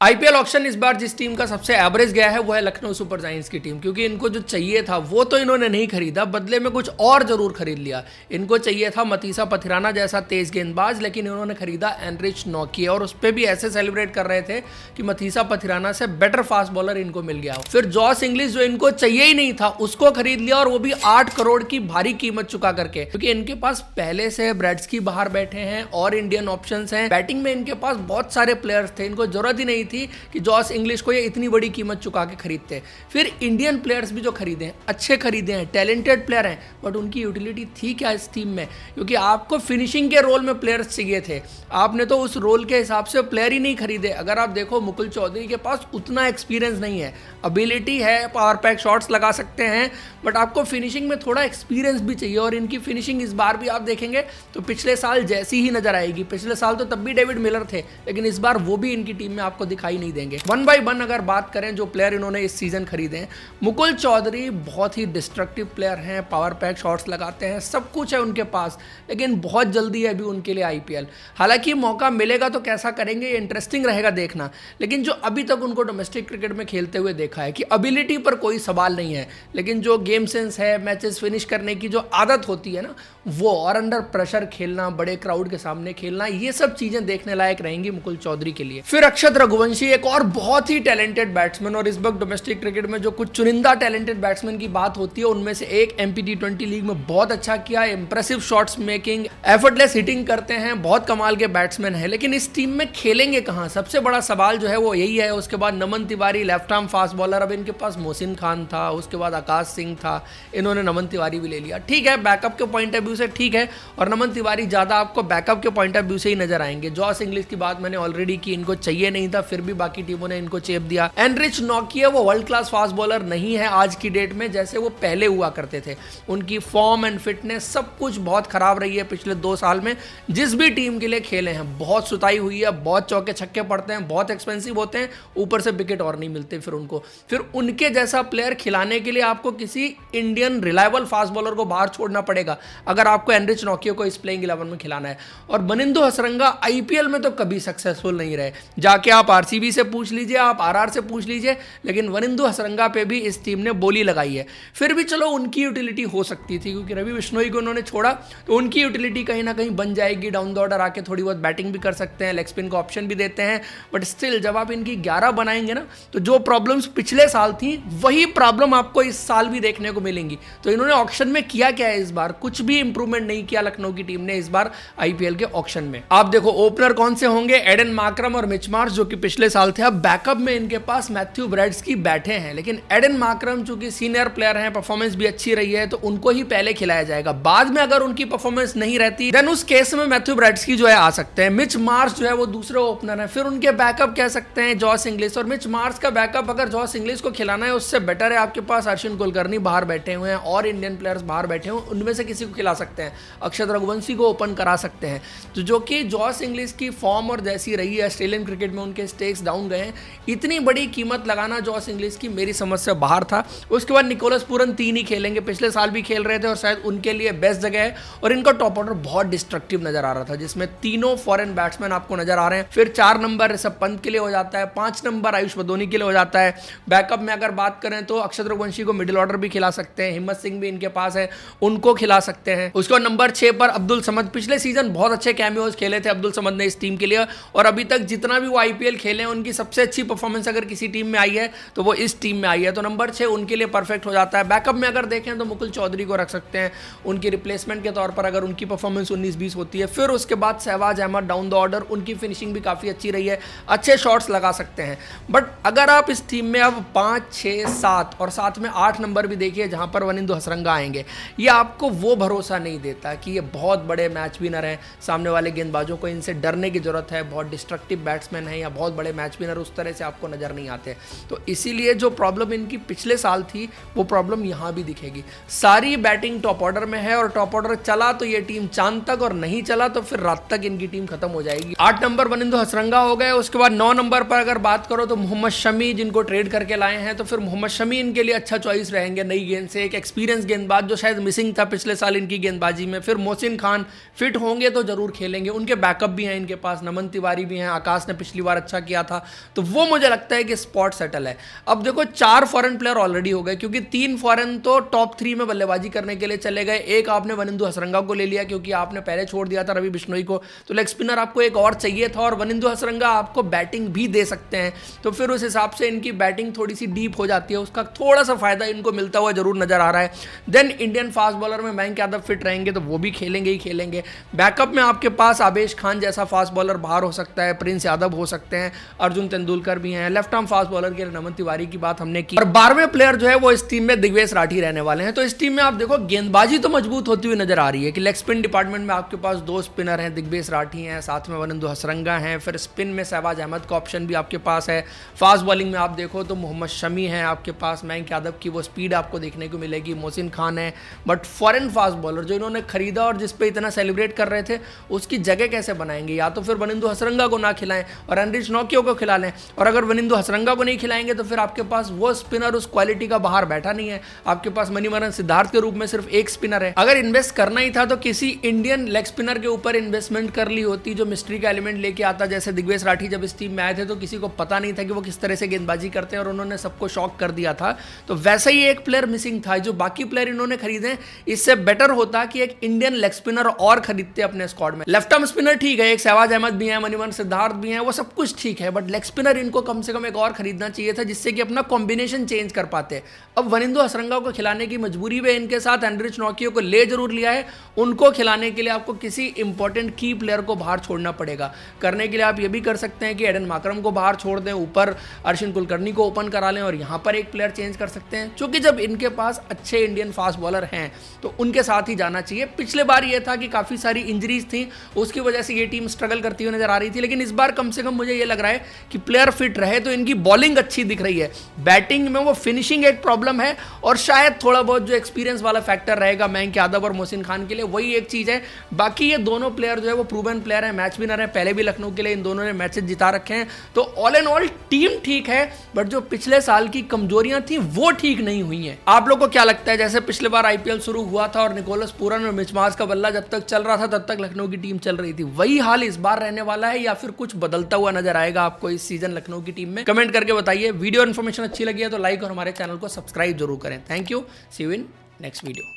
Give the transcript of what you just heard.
IPL auction इस बार जिस team का सबसे एवरेज गया है वो है लखनऊ सुपर जायंट्स की टीम, क्योंकि इनको जो चाहिए था वो तो इन्होंने नहीं खरीदा, बदले में कुछ और जरूर खरीद लिया। इनको चाहिए था मतीसा पथिराना जैसा तेज गेंदबाज, लेकिन इन्होंने खरीदा एनरिच नॉकिया और उस पर भी ऐसे सेलिब्रेट कर रहे थे कि मतीसा पथिराना से बेटर फास्ट बॉलर इनको मिल गया। फिर जॉस इंग्लिश जो इनको चाहिए ही नहीं था उसको खरीद लिया, और वो भी 8 करोड़ की भारी कीमत चुका करके, क्योंकि इनके पास पहले से ब्रेड्सकी बाहर बैठे हैं और इंडियन ऑप्शंस हैं। बैटिंग में इनके पास बहुत सारे प्लेयर्स थे, इनको जरूरत ही नहीं थी कि जॉस इंग्लिश को ये इतनी बड़ी कीमत चुका के खरीदते। फिर इंडियन प्लेयर्स भी जो खरीदे हैं, अच्छे खरीदे हैं, टैलेंटेड प्लेयर हैं, बट उनकी यूटिलिटी थी क्या इस टीम में? क्योंकि आपको फिनिशिंग के रोल में प्लेयर्स चाहिए थे, आपने तो उस रोल के हिसाब से प्लेयर ही नहीं खरीदे। अगर आप देखो मुकुल चौधरी के पास उतना एक्सपीरियंस नहीं है, एबिलिटी है, पावर पैक शॉट्स लगा सकते हैं, बट आपको फिनिशिंग में थोड़ा एक्सपीरियंस भी चाहिए। और इनकी फिनिशिंग इस बार भी आप देखेंगे तो पिछले साल जैसी ही नजर आएगी। पिछले साल तो तब भी डेविड मिलर थे, लेकिन इस बार वो भी इनकी टीम में आपको दिखाई नहीं देंगे। 1 बाय 1 अगर बात करें जो प्लेयर इन्होंने इस सीजन खरीदे हैं, मुकुल चौधरी बहुत ही डिस्ट्रक्टिव प्लेयर हैं, पावर पैक शॉट्स लगाते हैं, सब कुछ है उनके पास, लेकिन बहुत जल्दी है अभी उनके लिए आईपीएल। हालांकि मौका मिलेगा तो कैसा करेंगे ये इंटरेस्टिंग रहेगा देखना, लेकिन जो अभी तक उनको डोमेस्टिक क्रिकेट में खेलते हुए देखा है कि एबिलिटी पर कोई सवाल नहीं है, लेकिन जो गेम सेंस है, मैचेस फिनिश करने की जो आदत होती है ना वो, और अंडर प्रेशर खेलना, बड़े क्राउड के सामने खेलना, ये सब चीजें देखने लायक रहेंगी मुकुल चौधरी के लिए। फिर अक्षत रघुवंशी एक और बहुत ही टैलेंटेड बैट्समैन, और इस वक्त डोमेस्टिक क्रिकेट में जो कुछ चुनिंदा टैलेंटेड बैट्समैन की बात होती है उनमें से एक। एमपी-T20 लीग में बहुत अच्छा किया, impressive shots making, effortless hitting करते हैं, बहुत कमाल के बैट्समैन है, लेकिन इस टीम में खेलेंगे कहां? सबसे बड़ा सवाल जो है वो यही है। उसके बाद Naman Tiwari left arm fast bowler, अब इनके पास मोहसिन खान था, उसके बाद आकाश सिंह था, इन्होंने नमन तिवारी भी ले लिया। ठीक है, बैकअप के पॉइंट ऑफ व्यू से ठीक है, और नमन तिवारी ज्यादा आपको बैकअप के पॉइंट ऑफ व्यू से ही नजर आएंगे। जॉस इंग्लिश की बात मैंने ऑलरेडी की, इनको चाहिए नहीं था, फिर भी बाकी टीमों ने इनको चेप दिया। एनरिच नॉकिया वो वर्ल्ड क्लास फास्ट बॉलर नहीं है आज की डेट में जैसे वो पहले हुआ करते थे। उनकी फॉर्म एंड फिटनेस सब कुछ बहुत खराब रही है पिछले 2 साल में। जिस भी टीम के लिए खेले हैं बहुत सुताई हुई है, बहुत चौके छक्के पड़ते हैं, बहुत एक्सपेंसिव होते हैं, ऊपर से विकेट और नहीं मिलते फिर उनको। फिर उनके जैसा प्लेयर खिलाने के लिए आपको किसी इंडियन रिलायबल फास्ट बॉलर को बाहर छोड़ना पड़ेगा अगर आपको एनरिच नॉकिया को इस प्लेइंग 11 में खिलाना है। और मनिंदु हसरंगा आईपीएल में तो कभी सक्सेसफुल नहीं रहे, जाके आप आरसीबी से पूछ लीजिए, आप आरआर से पूछ लीजिए, लेकिन वनिंदु हसरंगा पे भी इस टीम ने बोली लगाई है। फिर भी चलो उनकी यूटिलिटी हो सकती थी, क्योंकि रवि बिश्नोई को उन्होंने छोड़ा तो उनकी यूटिलिटी कहीं ना कहीं बन जाएगी। डाउन द ऑर्डर आके थोड़ी बहुत बैटिंग भी कर सकते हैं, लेग स्पिन का ऑप्शन भी देते हैं, बट स्टिल जब आप इनकी 11 बनाएंगे ना तो जो प्रॉब्लम्स पिछले साल थी वही प्रॉब्लम आपको इस साल भी देखने को मिलेंगी। तो इन्होंने ऑक्शन में किया क्या है इस बार? कुछ भी इंप्रूवमेंट नहीं किया लखनऊ की टीम ने इस बार आईपीएल के ऑक्शन में। आप देखो ओपनर कौन से होंगे, एडन मार्करम और मिच मार्श जो कि पिछले साल थे। अब बैकअप में इनके पास मैथ्यू ब्रेड्सकी बैठे हैं, लेकिन एडन मार्करम चूंकि सीनियर प्लेयर हैं, परफॉर्मेंस भी अच्छी रही है, तो उनको ही पहले खिलाया जाएगा। बाद में अगर उनकी परफॉर्मेंस नहीं रहती देन उस केस में मैथ्यू ब्रेड्सकी जो है आ सकते हैं। मिच मार्श जो है वो दूसरे ओपनर है, फिर उनके बैकअप कह सकते हैं जॉस इंग्लिश। और मिच मार्श का बैकअप अगर जॉस इंग्लिश को खिलाना है उससे बेटर है आपके पास अश्विन कुलकर्णी बाहर बैठे हुए हैं और इंडियन प्लेयर्स बाहर बैठे हुए, उनमें से किसी को खिला सकते हैं। अक्षत रघुवंशी को ओपन करा सकते हैं, तो जो कि जॉस इंग्लिश की फॉर्म और जैसी रही है ऑस्ट्रेलियन क्रिकेट में उनके स्टेक्स डाउन गए हैं, इतनी बड़ी कीमत लगाना जॉस इंग्लिश की मेरी समझ से बाहर था। उसके बाद निकोलस पूरन 3 ही खेलेंगे, पिछले साल भी खेल रहे थे और शायद उनके लिए बेस्ट जगह है। और इनका टॉप ऑर्डर बहुत डिस्ट्रक्टिव नजर आ रहा था, जिसमें तीनों फॉरेन बैट्समैन आपको नजर आ रहे हैं। फिर 4 नंबर ऋषभ पंत के लिए हो जाता है, 5 नंबर आयुष बदोनी के लिए हो जाता है। बैकअप में अगर बात करें तो अक्षत रघुवंशी को मिडिल ऑर्डर भी खिला सकते हैं, हिम्मत सिंह भी इनके पास है, उनको खिला सकते हैं। उसके बाद नंबर 6 पर अब्दुल समद, पिछले सीजन बहुत अच्छे कैमियोज खेले थे अब्दुल समद ने इस टीम के लिए, और अभी तक जितना भी वो आईपीएल खेले हैं उनकी सबसे अच्छी परफॉर्मेंस अगर किसी टीम में आई है तो वो इस टीम में आई है, तो नंबर 6 उनके लिए परफेक्ट हो जाता है। बैकअप में अगर देखें तो मुकुल चौधरी को रख सकते हैं उनकी रिप्लेसमेंट के तौर पर अगर उनकी परफॉर्मेंस 19-20 होती है। फिर उसके बाद Shahbaz Ahmed down the order, उनकी फिनिशिंग भी काफ़ी अच्छी रही है, अच्छे शॉट्स लगा सकते हैं। बट अगर आप इस टीम में अब 5, 6, 7 और साथ में 8 नंबर भी देखिए जहां पर वनिंदु हसरंगा आएंगे, ये आपको वो भरोसा नहीं देता कि ये बहुत बड़े मैच विनर हैं। सामने वाले गेंदबाजों को इनसे डरने की जरूरत है, बहुत डिस्ट्रक्टिव बैट्समैन है या बहुत बड़े मैच विनर उस तरह से आपको नजर नहीं आते। तो इसीलिए जो प्रॉब्लम इनकी पिछले साल थी वो प्रॉब्लम यहां भी दिखेगी। सारी बैटिंग टॉप ऑर्डर में है, और टॉप ऑर्डर चला तो ये टीम चांद तक, और नहीं चला तो फिर रात तक इनकी टीम खत्म हो जाएगी। 8 नंबर वनिंदु हसरंगा हो गए। उसके बाद 9 नंबर पर अगर बात करो तो मोहम्मद शमी, जिनको ट्रेड करके लाए हैं, तो फिर मोहम्मद शमी इनके लिए अच्छा चॉइस रहेंगे नई गेंद से, एक एक्सपीरियंस गेंदबाज जो शायद मिसिंग था पिछले साल इनकी गेंदबाजी में। फिर मोहसिन खान फिट होंगे तो जरूर खेलेंगे, उनके बैकअप भी हैं इनके पास, नमन तिवारी भी हैं, आकाश ने पिछली बार अच्छा किया था, तो वो मुझे लगता है कि स्पॉट सेटल है। अब देखो 4 फॉरेन प्लेयर ऑलरेडी हो गए, क्योंकि 3 फॉरेन तो टॉप 3 में बल्लेबाजी करने के लिए चले गए। एक आपने वनिंदु हसरंगा को ले लिया क्योंकि आपने पहले छोड़ दिया था रवि बिश्नोई को, तो लेग स्पिनर आपको एक और चाहिए था, और वनिंदु हसरंगा आपको बैटिंग भी दे सकते हैं, तो फिर उस हिसाब से इनकी बैटिंग थोड़ी सी डीप हो जाती है, उसका थोड़ा सा फायदा इनको मिलता हुआ जरूर नजर आ रहा है। देन इंडियन फास्ट बॉलर में मयंक यादव फिट रहेंगे तो वो भी खेलेंगे ही खेलेंगे। बैकअप में आपके पास आबेश खान जैसा फास्ट बॉलर बाहर हो सकता है, प्रिंस यादव हो सकते हैं, अर्जुन तेंदुलकर भी हैं। लेफ्ट आर्म फास्ट बॉलर के नमन तिवारी की बात हमने की, और 12वें प्लेयर जो है वो इस टीम में दिग्वेश राठी रहने वाले हैं। तो इस टीम में आप देखो गेंदबाजी तो मजबूत होती हुई नजर आ रही है कि लेग स्पिन डिपार्टमेंट में आपके पास 2 स्पिनर हैं, दिग्वेश राठी हैं, साथ में वनिंदु हसरंगा हैं, फिर स्पिन में शहबाज अहमद का ऑप्शन भी आपके पास है। फास्ट बॉलिंग में आप देखो तो मोहम्मद शमी है आपके पास, मयंक यादव की वो स्पीड आपको देखने को मिलेगी, मोहसिन खान है। बट फॉरेन फास्ट बॉलर जो इन्होंने खरीदा और जिस पे इतना सेलिब्रेट कर रहे थे, उसकी जगह कैसे बनाएंगे? या तो फिर वनिंदु हसरंगा को ना खिलाएं और एनरिच नोकियो को खिला लें, और अगर वनिंदु हसरंगा को नहीं खिलाएंगे तो फिर आपके पास वो स्पिनर उस क्वालिटी का बाहर बैठा नहीं है। आपके पास मणिमारन सिद्धार्थ के रूप में सिर्फ एक स्पिनर है। अगर इन्वेस्ट करना ही था तो किसी इंडियन लेग स्पिनर के ऊपर इन्वेस्टमेंट कर ली होती जो मिस्ट्री का एलिमेंट लेके आता। जैसे दिग्वेश राठी जब इस टीम में आए थे तो किसी को पता नहीं था कि वो किस तरह से गेंदबाजी करते हैं और उन्होंने सबको शॉक कर दिया था, तो वैसे ही एक प्लेयर मिसिंग था। जो बाकी प्लेयर इन्होंने खरीदे, इससे बेटर होता कि एक इंडियन लेग स्पिनर और खरीदते अपने स्क्वाड में। लेफ्ट आर्म स्पिनर ठीक है, एक शहबाज अहमद भी है, मणिमारन सिद्धार्थ भी है, वो सब कुछ ठीक है, बट लेग स्पिनर इनको कम से कम एक और खरीदना चाहिए था जिससे कि अपना कॉम्बिनेशन चेंज कर पाते। अब वनिंदु हसरंगा को खिलाने की मजबूरी में इनके साथ एनरिच नोकियो को ले जरूर लिया है, उनको खिलाने के लिए आपको किसी इंपॉर्टेंट की प्लेयर को बाहर छोड़ना पड़ेगा। करने के लिए आप ये भी कर सकते हैं कि एडन माकरम को बाहर छोड़ दें, ऊपर अर्शिन कुलकर्णी को ओपन करा लें और यहां पर एक प्लेयर चेंज कर सकते हैं, क्योंकि जब इनके पास अच्छे इंडियन फास्ट बॉलर हैं तो उनके साथ ही जाना चाहिए। पिछले बार ये था कि काफी सारी इंजरीज थी, उसकी वजह से ये टीम स्ट्रगल करती हुई नजर आ रही थी, लेकिन इस बार कम से कम मुझे ये लग रहा है कि प्लेयर फिट रहे तो इनकी बॉलिंग अच्छी दिख रही है। बैटिंग में वो फिनिशिंग एक प्रॉब्लम है, और शायद थोड़ा बहुत जो एक्सपीरियंस वाला फैक्टर रहेगा मयंक यादव और मोहसिन खान के लिए, वही एक चीज है। बाकी ये दोनों प्लेयर जो है वो प्रूवन प्लेयर है, मैच विनर है, पहले भी लखनऊ के लिए इन दोनों ने मैचेस जिता रखे हैं। तो ऑल एंड ऑल टीम ठीक है, बट जो पिछले साल की कमजोरियां थी वो ठीक नहीं हुई हैं। आप लोग को क्या लगता है? जैसे पिछले बार आईपीएल शुरू हुआ था और निकोलस पूरन और मिचमास का बल्ला जब तक चल रहा था तब तक लखनऊ की टीम चल रही थी, वही हाल इस बार रहने वाला है या फिर कुछ बदलता हुआ नजर आएगा आपको इस सीजन लखनऊ की टीम में? कमेंट करके बताइए। वीडियो इन्फॉर्मेशन अच्छी लगी है तो लाइक और हमारे चैनल को सब्सक्राइब जरूर करें। Thank you, see you in next video.